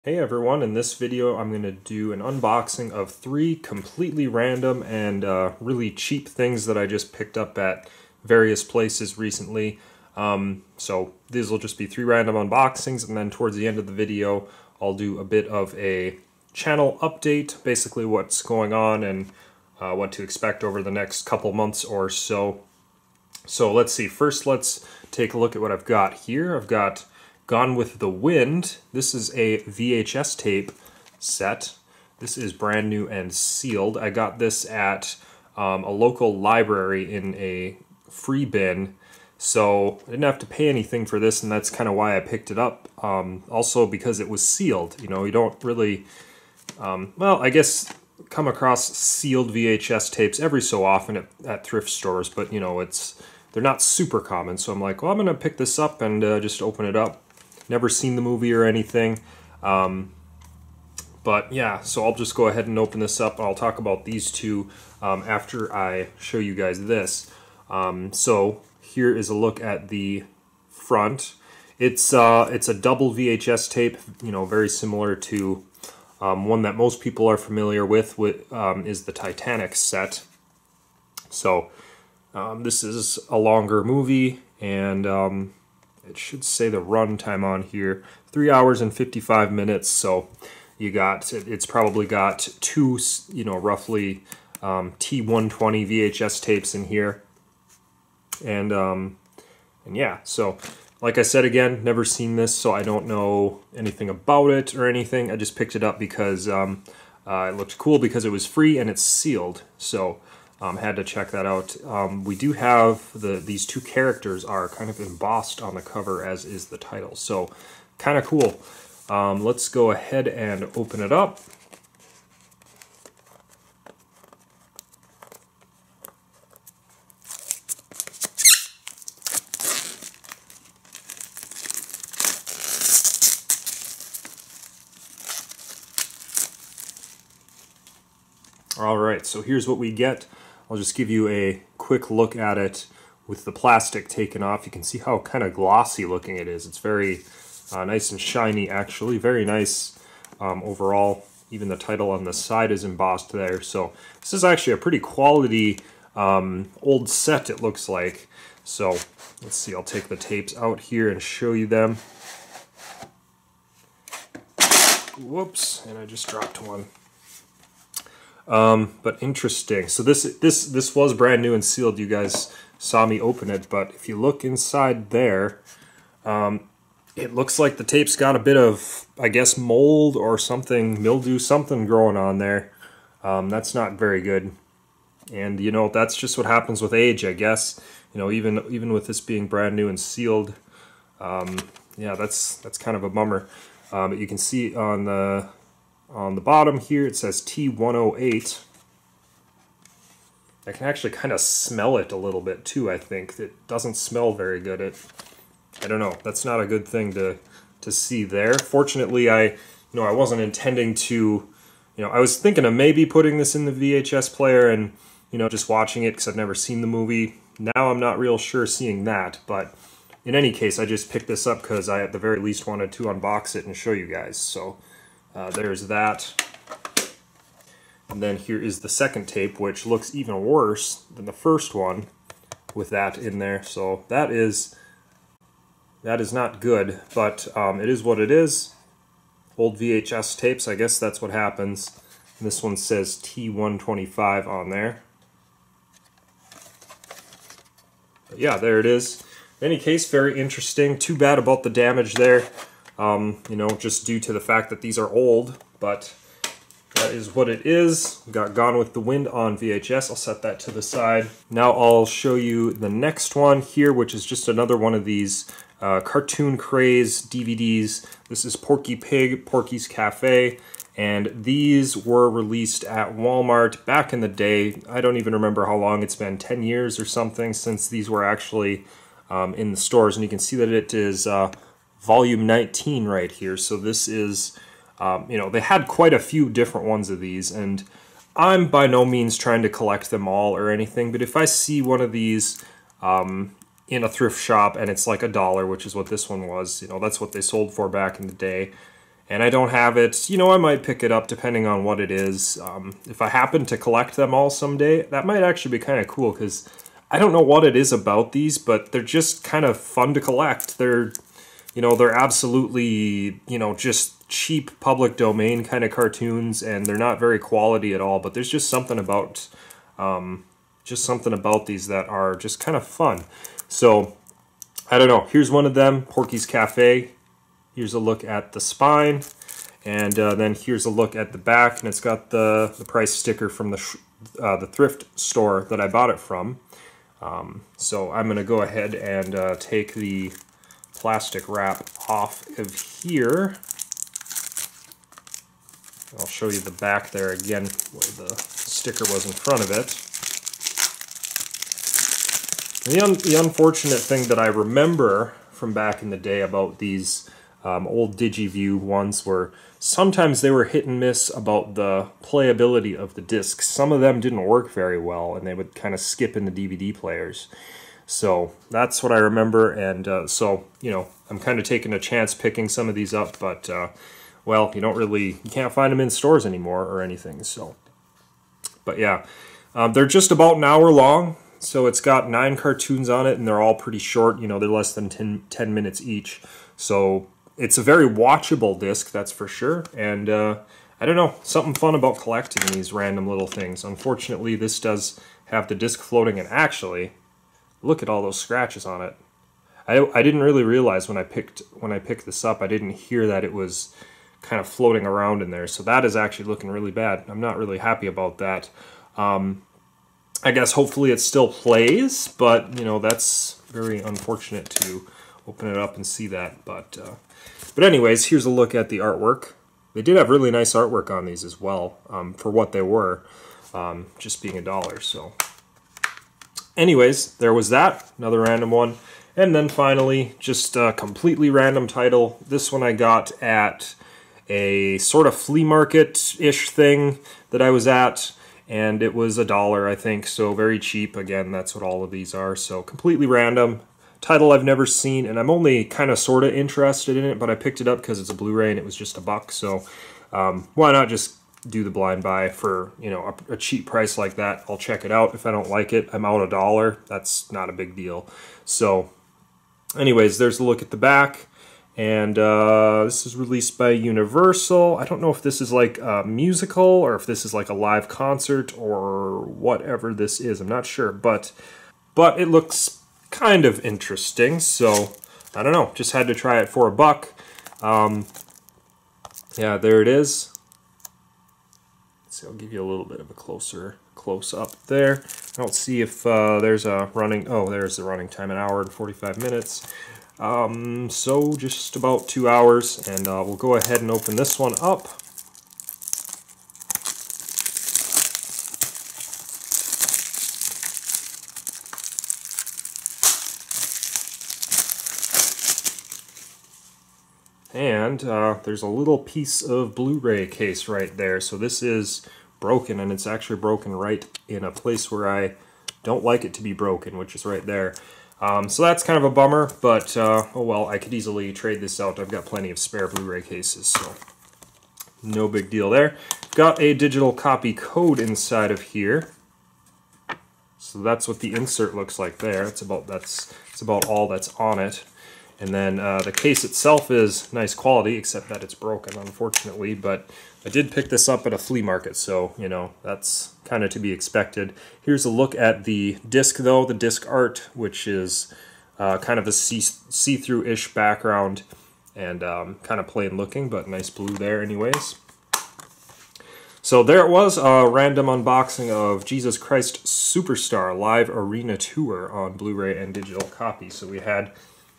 Hey everyone, in this video I'm going to do an unboxing of 3 completely random and really cheap things that I just picked up at various places recently. So these will just be 3 random unboxings, and then towards the end of the video I'll do a bit of a channel update, basically what's going on and what to expect over the next couple months or so. So let's see, first let's take a look at what I've got here. I've got Gone with the Wind. This is a VHS tape set. This is brand new and sealed. I got this at a local library in a free bin, so I didn't have to pay anything for this, and that's kind of why I picked it up. Also because it was sealed. You know, you don't really, well, I guess come across sealed VHS tapes every so often at thrift stores, but you know, they're not super common, so I'm like, well, I'm gonna pick this up and just open it up. Never seen the movie or anything, but yeah, so I'll just go ahead and open this up. I'll talk about these two after I show you guys this. So here is a look at the front. It's a double VHS tape, you know, very similar to one that most people are familiar with is the Titanic set. So this is a longer movie, and it should say the run time on here, 3 hours and 55 minutes. So you got, it's probably got 2, you know, roughly T120 VHS tapes in here. And yeah, so like I said, again, never seen this, so I don't know anything about it or anything. I just picked it up because it looked cool because it was free and it's sealed. So had to check that out. We do have these 2 characters are kind of embossed on the cover, as is the title. So kind of cool. Let's go ahead and open it up. All right, so here's what we get. I'll just give you a quick look at it with the plastic taken off. You can see how kind of glossy looking it is. It's very nice and shiny, actually. Very nice overall. Even the title on the side is embossed there. So this is actually a pretty quality old set, it looks like. So let's see, I'll take the tapes out here and show you them. Whoops, and I just dropped one. But interesting. So this was brand new and sealed. You guys saw me open it, but if you look inside there, it looks like the tape's got a bit of, I guess, mold or something, mildew, something growing on there. That's not very good. And you know, that's just what happens with age, I guess. You know, even with this being brand new and sealed, yeah, that's kind of a bummer. But you can see on the bottom here, it says T108. I can actually kind of smell it a little bit too, I think. It doesn't smell very good. I don't know, that's not a good thing to see there. Fortunately, I wasn't intending to, I was thinking of maybe putting this in the VHS player and, just watching it because I've never seen the movie. Now I'm not real sure seeing that, but in any case, I just picked this up because I at the very least wanted to unbox it and show you guys. So there's that. And then here is the second tape, which looks even worse than the first one with that in there. So that is not good, but it is what it is. Old VHS tapes, I guess that's what happens. And this one says T125 on there. But yeah, there it is. In any case, very interesting. Too bad about the damage there. Just due to the fact that these are old, but that is what it is. We got Gone with the Wind on VHS. I'll set that to the side. Now I'll show you the next one here, which is just another one of these Cartoon Craze DVDs. This is Porky Pig, Porky's Cafe, and these were released at Walmart back in the day. I don't even remember how long it's been, 10 years or something, since these were actually in the stores, and you can see that it is volume 19 right here. So this is, they had quite a few different ones of these, and I'm by no means trying to collect them all or anything, but if I see one of these in a thrift shop and it's like $1, which is what this one was, that's what they sold for back in the day, and I don't have it, you know, I might pick it up depending on what it is. If I happen to collect them all someday, that might actually be kind of cool, because I don't know what it is about these, but they're just kind of fun to collect. They're, you know, they're absolutely, you know, just cheap public domain kind of cartoons, and they're not very quality at all, but there's just something about these that are just kind of fun. So, I don't know. Here's one of them, Porky's Cafe. Here's a look at the spine, and then here's a look at the back, and it's got the price sticker from the thrift store that I bought it from. So I'm going to go ahead and take the plastic wrap off of here. I'll show you the back there again, where the sticker was in front of it. And the unfortunate thing that I remember from back in the day about these old DigiView ones were sometimes they were hit and miss about the playability of the discs. Some of them didn't work very well, and they would kind of skip in the DVD players. So that's what I remember, and so, you know, I'm kind of taking a chance picking some of these up, but, well, you can't find them in stores anymore or anything, so. But yeah, they're just about an hour long, so it's got 9 cartoons on it, and they're all pretty short, you know, they're less than 10 minutes each, so it's a very watchable disc, that's for sure, and I don't know, something fun about collecting these random little things. Unfortunately, this does have the disc floating, and actually, look at all those scratches on it. I didn't really realize when I picked this up, I didn't hear that it was kind of floating around in there, so that is actually looking really bad. I'm not really happy about that. I guess hopefully it still plays, but you know, that's very unfortunate to open it up and see that. But anyways, here's a look at the artwork. They did have really nice artwork on these as well, for what they were, just being $1. So, anyways, there was that, another random one, and then finally, just a completely random title. This one I got at a sort of flea market-ish thing that I was at, and it was $1, I think, so very cheap. Again, that's what all of these are, so completely random. Title I've never seen, and I'm only kind of sort of interested in it, but I picked it up because it's a Blu-ray and it was just $1, so why not just do the blind buy for, you know, a cheap price like that. I'll check it out. If I don't like it, I'm out $1. That's not a big deal. So anyways, there's a look at the back. And this is released by Universal. I don't know if this is like a musical or if this is like a live concert or whatever this is. I'm not sure, but it looks kind of interesting. So I don't know. Just had to try it for $1. Yeah, there it is. Let's see, I'll give you a little bit of a close up there. I don't see if there's a running. Oh, there's the running time, 1 hour and 45 minutes. So just about 2 hours, and we'll go ahead and open this one up. And there's a little piece of Blu-ray case right there. So this is broken, and it's actually broken right in a place where I don't like it to be broken, which is right there. So that's kind of a bummer, but oh well, I could easily trade this out. I've got plenty of spare Blu-ray cases, so no big deal there. Got a digital copy code inside of here. So that's what the insert looks like there. That's about all that's on it. And then the case itself is nice quality, except that it's broken, unfortunately. But I did pick this up at a flea market, so, you know, that's kind of to be expected. Here's a look at the disc, though, the disc art, which is kind of a see-through-ish background and kind of plain looking, but nice blue there anyways. So there it was, a random unboxing of Jesus Christ Superstar Live Arena Tour on Blu-ray and digital copy. So we had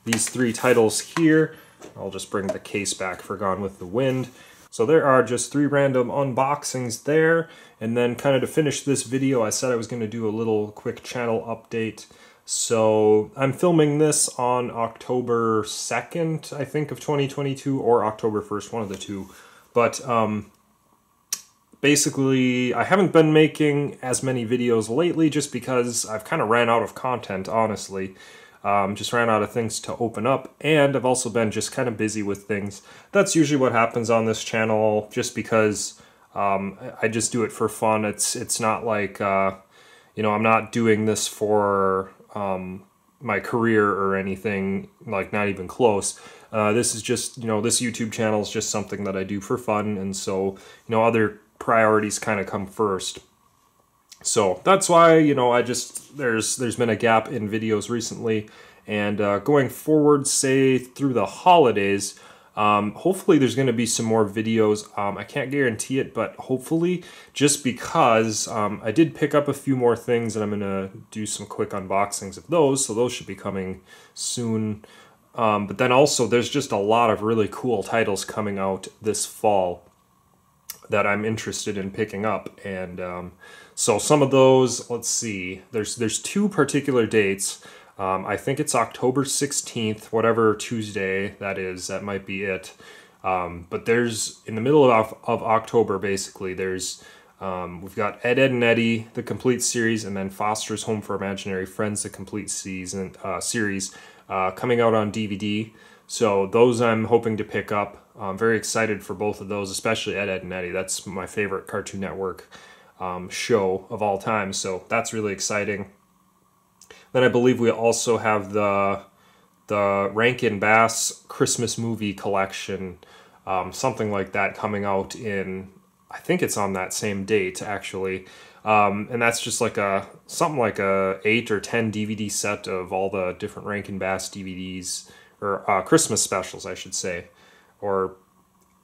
these 3 titles here. I'll just bring the case back for Gone with the Wind. So there are just 3 random unboxings there. And then kind of to finish this video, I said I was going to do a little quick channel update. So I'm filming this on October 2nd, I think, of 2022, or October 1st, one of the two. But basically, I haven't been making as many videos lately just because I've kind of ran out of content, honestly. Just ran out of things to open up, and I've also been just kind of busy with things. That's usually what happens on this channel, just because I just do it for fun. It's not like, you know, I'm not doing this for my career or anything, like not even close. This is just, you know, this YouTube channel is just something that I do for fun, and so, you know, other priorities kind of come first. So that's why, you know, there's been a gap in videos recently, and going forward, say through the holidays, hopefully there's going to be some more videos. I can't guarantee it, but hopefully, just because I did pick up a few more things, and I'm going to do some quick unboxings of those, so those should be coming soon. But then also, there's just a lot of really cool titles coming out this fall that I'm interested in picking up, and so some of those, let's see, there's two particular dates. I think it's October 16th, whatever Tuesday that is, that might be it. But there's, in the middle of October, basically, there's, we've Ed, Edd and Eddy, the complete series, and then Foster's Home for Imaginary Friends, the complete series, coming out on DVD. So those I'm hoping to pick up. I'm very excited for both of those, especially Ed, and Eddy. That's my favorite Cartoon Network show of all time, so that's really exciting. Then I believe we also have the Rankin Bass Christmas movie collection, something like that, coming out in, I think it's on that same date actually, and that's just like something like a 8 or 10 DVD set of all the different Rankin Bass DVDs, or Christmas specials, I should say, or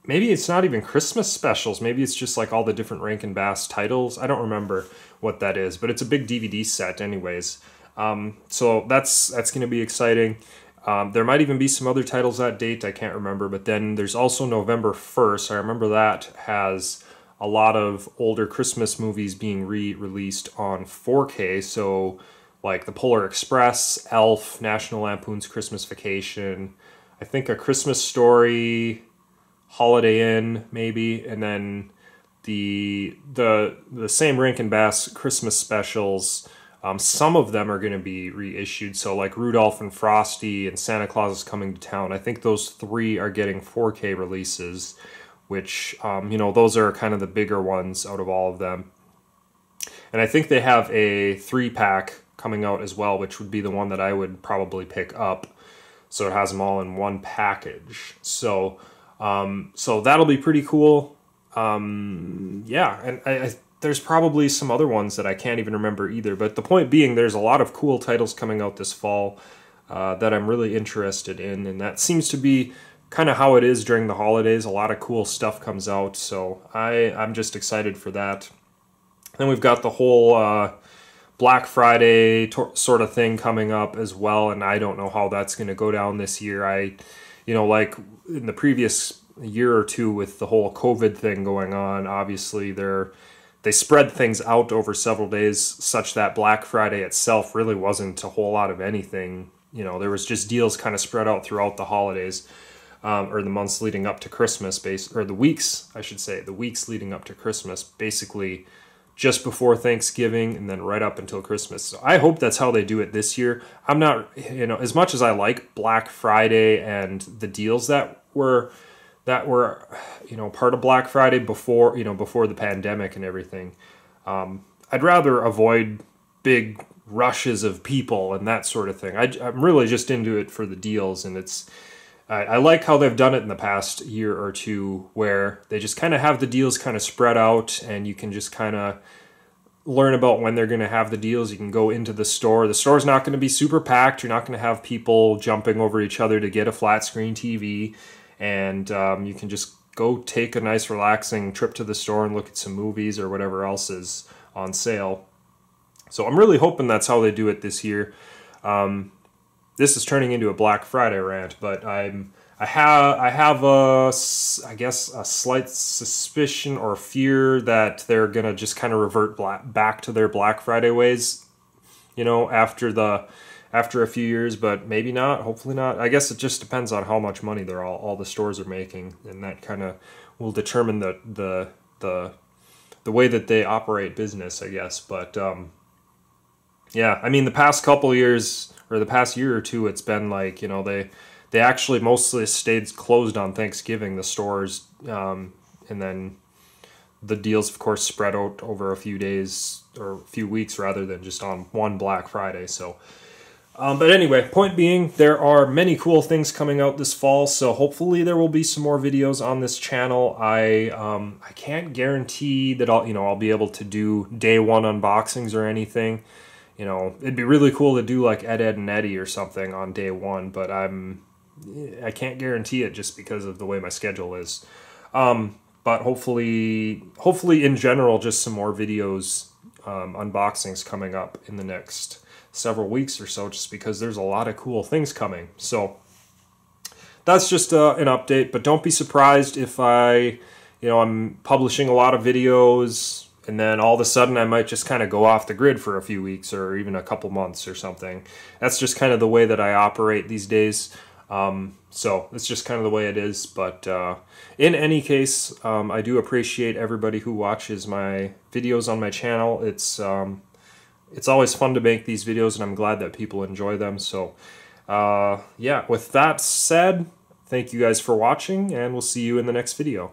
maybe it's not even Christmas specials. Maybe it's just like all the different Rankin Bass titles. I don't remember what that is, but it's a big DVD set anyways. So that's going to be exciting. There might even be some other titles that date. I can't remember. But then there's also November 1st. I remember that has a lot of older Christmas movies being re-released on 4K. So like The Polar Express, Elf, National Lampoon's Christmas Vacation, I think A Christmas Story, Holiday Inn, maybe, and then the same Rankin Bass Christmas specials. Some of them are going to be reissued, so like Rudolph and Frosty and Santa Claus is Coming to Town. I think those three are getting 4K releases, which, you know, those are kind of the bigger ones out of all of them. And I think they have a 3-pack coming out as well, which would be the one that I would probably pick up. So it has them all in one package. So that'll be pretty cool. Yeah, and there's probably some other ones that I can't even remember either. But the point being, there's a lot of cool titles coming out this fall that I'm really interested in. And that seems to be kind of how it is during the holidays. A lot of cool stuff comes out. So I'm just excited for that. Then we've got the whole Black Friday sort of thing coming up as well. And I don't know how that's going to go down this year. You know, like in the previous year or two with the whole COVID thing going on, obviously they spread things out over several days such that Black Friday itself really wasn't a whole lot of anything. You know, there was just deals kind of spread out throughout the holidays, or the months leading up to Christmas, or the weeks, I should say, the weeks leading up to Christmas, basically just before Thanksgiving and then right up until Christmas. So I hope that's how they do it this year. I'm not, you know, as much as I like Black Friday and the deals that were, you know, part of Black Friday before the pandemic and everything. I'd rather avoid big rushes of people and that sort of thing. I'm really just into it for the deals, and I like how they've done it in the past year or two, where they just kind of have the deals kind of spread out, and you can just kind of learn about when they're going to have the deals. You can go into the store. The store's not going to be super packed. You're not going to have people jumping over each other to get a flat screen TV, and you can just go take a nice relaxing trip to the store and look at some movies or whatever else is on sale. So I'm really hoping that's how they do it this year. This is turning into a Black Friday rant, but I have I guess a slight suspicion or fear that they're gonna just kind of revert back to their Black Friday ways, you know, after a few years, but maybe not. Hopefully not. I guess it just depends on how much money all the stores are making, and that kind of will determine the way that they operate business, I guess. But Yeah, I mean, the past couple years, or the past year or two, it's been like, you know, they actually mostly stayed closed on Thanksgiving, the stores, and then the deals, of course, spread out over a few days, or a few weeks, rather than just on one Black Friday, so... but anyway, point being, there are many cool things coming out this fall, so hopefully there will be some more videos on this channel. I can't guarantee that I'll be able to do day one unboxings or anything. You know, it'd be really cool to do like Ed, and Eddie or something on day one, but I can't guarantee it just because of the way my schedule is. But hopefully in general, just some more videos, unboxings coming up in the next several weeks or so, just because there's a lot of cool things coming. So that's just an update, but don't be surprised if I'm publishing a lot of videos and then all of a sudden I might just kind of go off the grid for a few weeks or even a couple months or something. That's just kind of the way that I operate these days. So it's just kind of the way it is. But in any case, I do appreciate everybody who watches my videos on my channel. It's always fun to make these videos, and I'm glad that people enjoy them. So yeah, with that said, thank you guys for watching, and we'll see you in the next video.